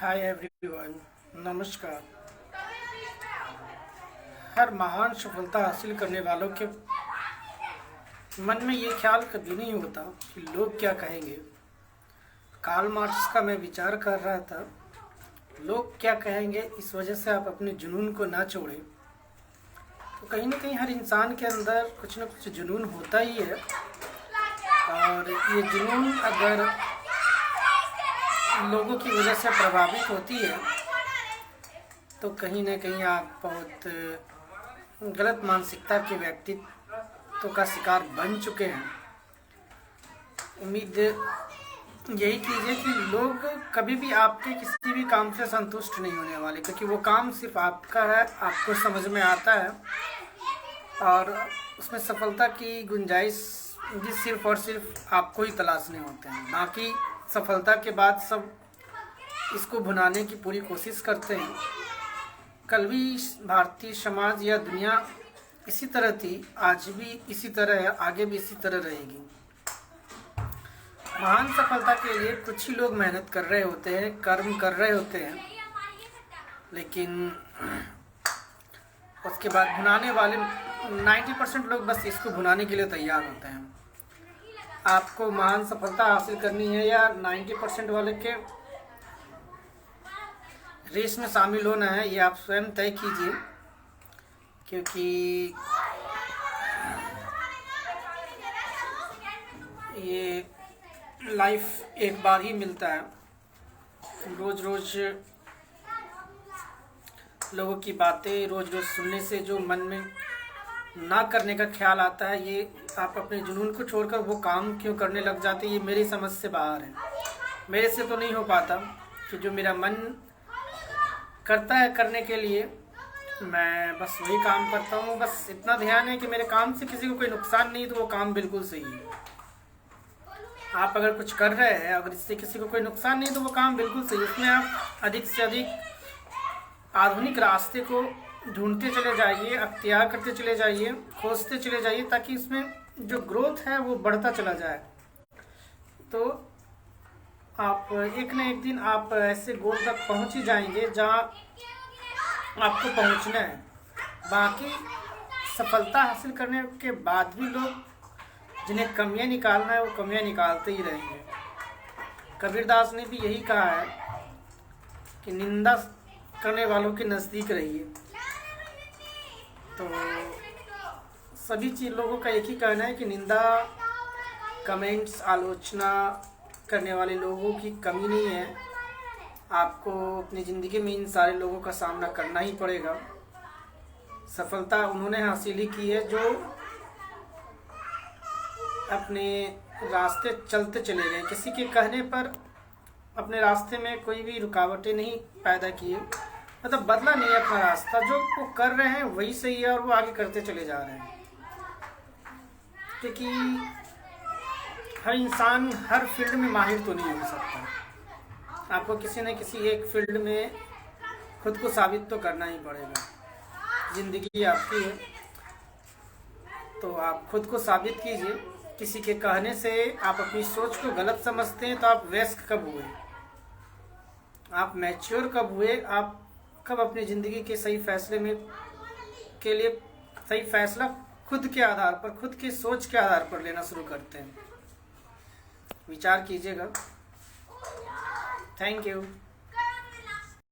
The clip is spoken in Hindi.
हाय एवरीवन, नमस्कार। हर महान सफलता हासिल करने वालों के मन में ये ख्याल कभी नहीं होता कि लोग क्या कहेंगे। कार्ल मार्क्स का मैं विचार कर रहा था, लोग क्या कहेंगे, इस वजह से आप अपने जुनून को ना छोड़ें। तो कहीं ना कहीं हर इंसान के अंदर कुछ ना कुछ जुनून होता ही है, और ये जुनून अगर लोगों की वजह से प्रभावित होती है तो कहीं ना कहीं आप बहुत गलत मानसिकता के व्यक्तित्व का शिकार बन चुके हैं। उम्मीद यही कीजिए कि लोग कभी भी आपके किसी भी काम से संतुष्ट नहीं होने वाले, क्योंकि वो काम सिर्फ आपका है, आपको समझ में आता है, और उसमें सफलता की गुंजाइश भी सिर्फ और सिर्फ आपको ही तलाशने होते हैं। बाकी सफलता के बाद सब इसको भुनाने की पूरी कोशिश करते हैं। कल भी भारतीय समाज या दुनिया इसी तरह थी, आज भी इसी तरह है, आगे भी इसी तरह रहेगी। महान सफलता के लिए कुछ ही लोग मेहनत कर रहे होते हैं, कर्म कर रहे होते हैं, लेकिन उसके बाद भुनाने वाले 90% लोग बस इसको भुनाने के लिए तैयार होते हैं। आपको महान सफलता हासिल करनी है या 90% वाले के रेस में शामिल होना है, ये आप स्वयं तय कीजिए, क्योंकि ये लाइफ एक बार ही मिलता है। रोज रोज लोगों की बातें रोज रोज सुनने से जो मन में ना करने का ख्याल आता है, ये आप अपने जुनून को छोड़कर वो काम क्यों करने लग जाते हैं, ये मेरी समझ से बाहर है। मेरे से तो नहीं हो पाता कि जो मेरा मन करता है करने के लिए मैं बस वही काम करता हूँ। बस इतना ध्यान है कि मेरे काम से किसी को कोई नुकसान नहीं, तो वो काम बिल्कुल सही है। आप अगर कुछ कर रहे हैं, अगर इससे किसी को कोई नुकसान नहीं, तो वो काम बिल्कुल सही है। उसमें आप अधिक से अधिक आधुनिक रास्ते को ढूंढते चले जाइए, अख्तियार करते चले जाइए, खोजते चले जाइए, ताकि इसमें जो ग्रोथ है वो बढ़ता चला जाए। तो आप एक न एक दिन आप ऐसे गोल तक पहुंच ही जाएंगे जहां आपको पहुंचना है। बाकी सफलता हासिल करने के बाद भी लोग जिन्हें कमियां निकालना है वो कमियां निकालते ही रहेंगे। कबीरदास ने भी यही कहा है कि निंदा करने वालों के नज़दीक रहिए। तो सभी चीज लोगों का एक ही कहना है कि निंदा, कमेंट्स, आलोचना करने वाले लोगों की कमी नहीं है। आपको अपनी ज़िंदगी में इन सारे लोगों का सामना करना ही पड़ेगा। सफलता उन्होंने हासिल ही की है जो अपने रास्ते चलते चले गए, किसी के कहने पर अपने रास्ते में कोई भी रुकावटें नहीं पैदा किए, मतलब बदला नहीं अपना रास्ता। जो वो कर रहे हैं वही सही है और वो आगे करते चले जा रहे हैं। क्योंकि हर इंसान हर फील्ड में माहिर तो नहीं हो सकता। आपको किसी न किसी एक फील्ड में खुद को साबित तो करना ही पड़ेगा। ज़िंदगी आपकी है, तो आप खुद को साबित कीजिए। किसी के कहने से आप अपनी सोच को गलत समझते हैं, तो आप वयस्क कब हुए, आप मैच्योर कब हुए, आप कब अपनी ज़िंदगी के सही फैसले में के लिए सही फैसला खुद के आधार पर, खुद की सोच के आधार पर लेना शुरू करते हैं। विचार कीजिएगा। Thank you.